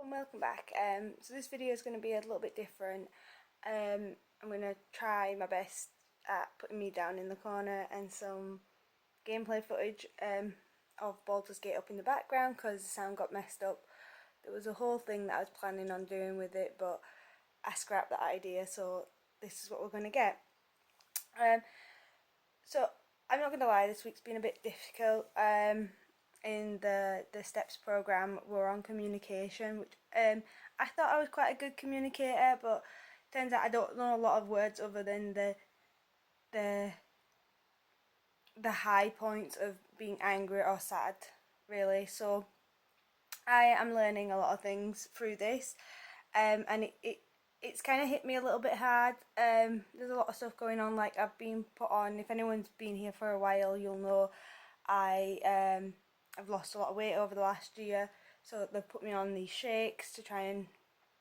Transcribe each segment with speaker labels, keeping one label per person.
Speaker 1: And welcome back. So this video is going to be a little bit different. I'm going to try my best at putting me down in the corner and some gameplay footage of Baldur's Gate up in the background because the sound got messed up. There was a whole thing that I was planning on doing with it, but I scrapped that idea, so this is what we're going to get. So I'm not going to lie, this week's been a bit difficult. In the steps program, we're on communication, which I thought I was quite a good communicator, but turns out I don't know a lot of words other than the high points of being angry or sad, really. So I am learning a lot of things through this, and it's kind of hit me a little bit hard. There's a lot of stuff going on, like I've been put on. If anyone's been here for a while, you'll know I've lost a lot of weight over the last year, so they've put me on these shakes to try and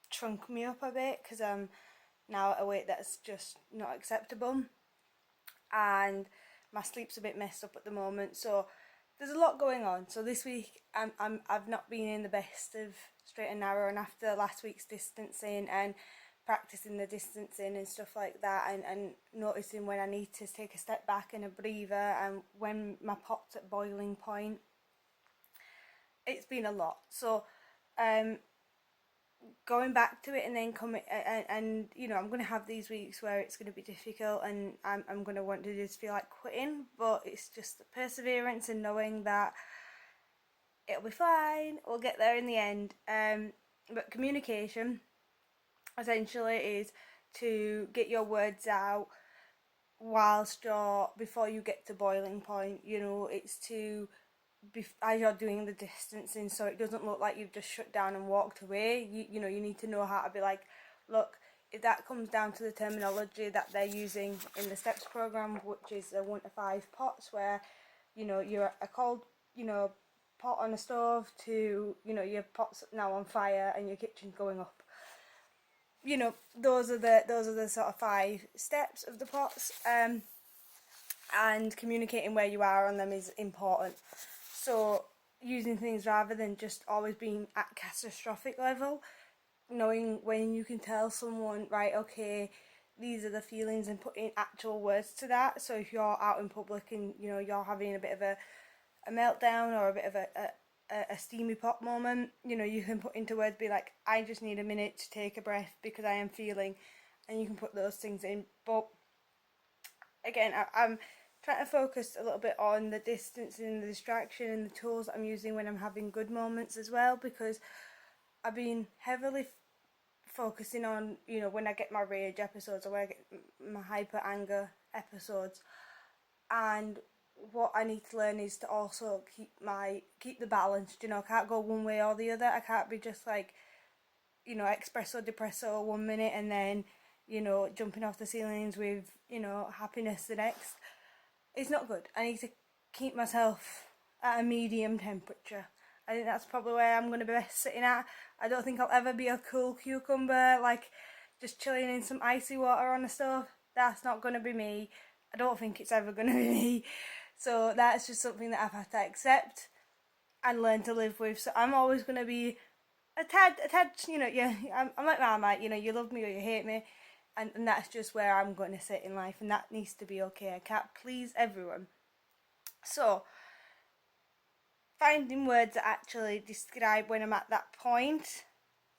Speaker 1: shrunk me up a bit because I'm now at a weight that's just not acceptable, and my sleep's a bit messed up at the moment. So there's a lot going on. So this week I've not been in the best of straight and narrow, and after last week's distancing and practicing the distancing and stuff like that, and noticing when I need to take a step back and a breather and when my pot's at boiling point, it's been a lot. So going back to it and then coming and you know, I'm going to have these weeks where it's going to be difficult and I'm going to want to just feel like quitting, but it's just the perseverance and knowing that it'll be fine, we'll get there in the end. But communication essentially is to get your words out whilst before you get to boiling point. You know, it's to as you're doing the distancing, so it doesn't look like you've just shut down and walked away. You know, you need to know how to be like, look, if that comes down to the terminology that they're using in the steps program, which is a 1 to 5 pots, where, you know, you're a cold, you know, pot on a stove to, you know, your pot's now on fire and your kitchen's going up. You know, those are the sort of 5 steps of the pots, and communicating where you are on them is important. So using things rather than just always being at catastrophic level, knowing when you can tell someone, right, okay, these are the feelings, and putting actual words to that. So if you're out in public and, you know, you're having a bit of a meltdown or a bit of a steamy pot moment, you know, you can put into words, be like, I just need a minute to take a breath because I am feeling, and you can put those things in. But again, I'm trying to focus a little bit on the distance and the distraction and the tools that I'm using when I'm having good moments as well, because I've been heavily focusing on, you know, when I get my rage episodes or when I get my hyper anger episodes, and what I need to learn is to also keep the balance. You know, I can't go one way or the other. I can't be just like, you know, espresso depresso 1 minute and then, you know, jumping off the ceilings with, you know, happiness the next. It's not good. I need to keep myself at a medium temperature. I think that's probably where I'm going to be best sitting at. I don't think I'll ever be a cool cucumber, like just chilling in some icy water on the stove. That's not going to be me. I don't think it's ever going to be me. So that's just something that I've had to accept and learn to live with. So I'm always going to be a tad, you know, yeah, I'm like Marmite, you know, you love me or you hate me. And that's just where I'm going to sit in life, and that needs to be okay. I can't please everyone. So finding words that actually describe when I'm at that point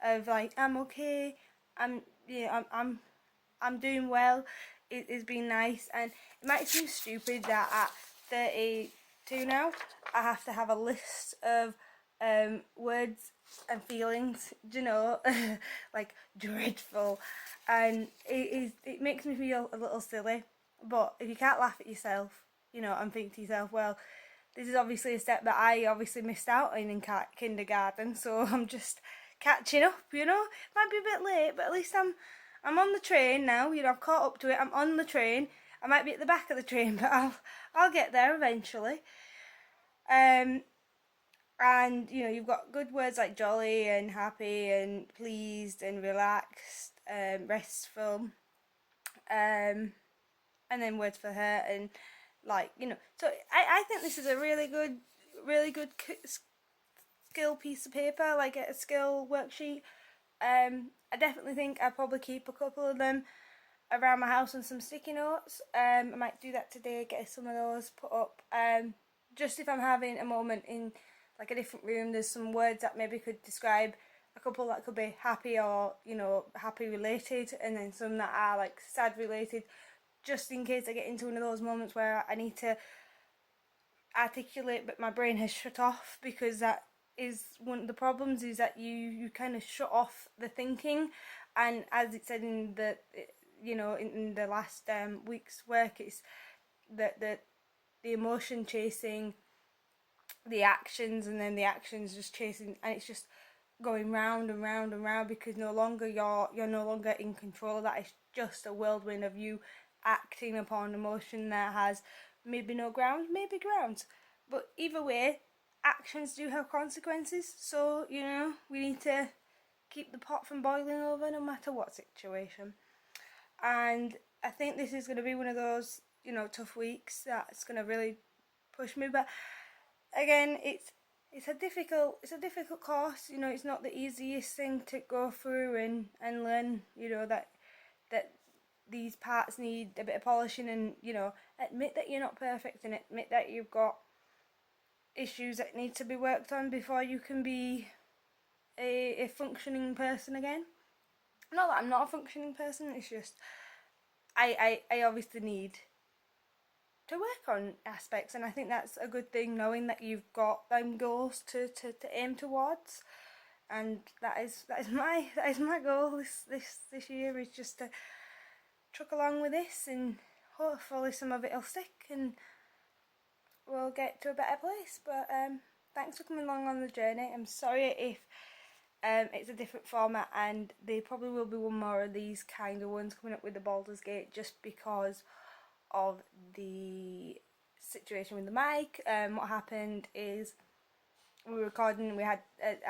Speaker 1: of like, I'm okay, I'm doing well, it's been nice. And it might seem stupid that at 32 now I have to have a list of words and feelings, you know, like dreadful, and it makes me feel a little silly. But if you can't laugh at yourself, you know, and think to yourself, well, this is obviously a step that I obviously missed out in kindergarten, so I'm just catching up, you know. Might be a bit late, but at least I'm on the train now, you know, I've caught up to it, I'm on the train. I might be at the back of the train, but I'll get there eventually. And, you know, you've got good words like jolly and happy and pleased and relaxed, restful, and then words for her, and like, you know. So I think this is a really good skill piece of paper, like a skill worksheet. I definitely think I'd probably keep a couple of them around my house and some sticky notes. I might do that today, get some of those put up. Just if I'm having a moment in like a different room, there's some words that maybe could describe a couple that could be happy or, you know, happy related, and then some that are like sad related, just in case I get into one of those moments where I need to articulate but my brain has shut off, because that is one of the problems, is that you kind of shut off the thinking. And as it said in the, you know, in the last week's work, it's that the emotion chasing the actions, and then the actions just chasing, and it's just going round and round and round, because no longer you're no longer in control of that. It's just a whirlwind of you acting upon emotion that has maybe no grounds, maybe grounds, but either way, actions do have consequences. So, you know, we need to keep the pot from boiling over no matter what situation. And I think this is going to be one of those, you know, tough weeks that's going to really push me. But again, it's a difficult course. You know, it's not the easiest thing to go through and learn. You know, that these parts need a bit of polishing, and, you know, admit that you're not perfect, and admit that you've got issues that need to be worked on before you can be a functioning person again. Not that I'm not a functioning person, it's just I obviously need to work on aspects, and I think that's a good thing, knowing that you've got them goals to aim towards. And that is my goal this year, is just to truck along with this, and hopefully some of it'll stick and we'll get to a better place. But thanks for coming along on the journey. I'm sorry if it's a different format, and there probably will be one more of these kind of ones coming up with the Baldur's Gate, just because of the situation with the mic. What happened is we were recording, I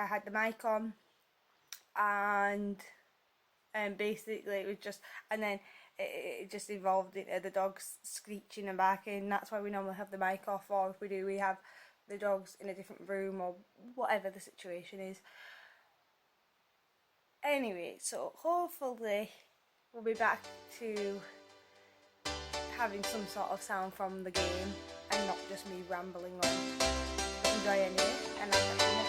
Speaker 1: had the mic on, and basically it was just, and then it just evolved into the dogs screeching and barking. That's why we normally have the mic off, or if we do, we have the dogs in a different room, or whatever the situation is. Anyway, so hopefully we'll be back to having some sort of sound from the game and not just me rambling on. Enjoy anyway, and I'll catch you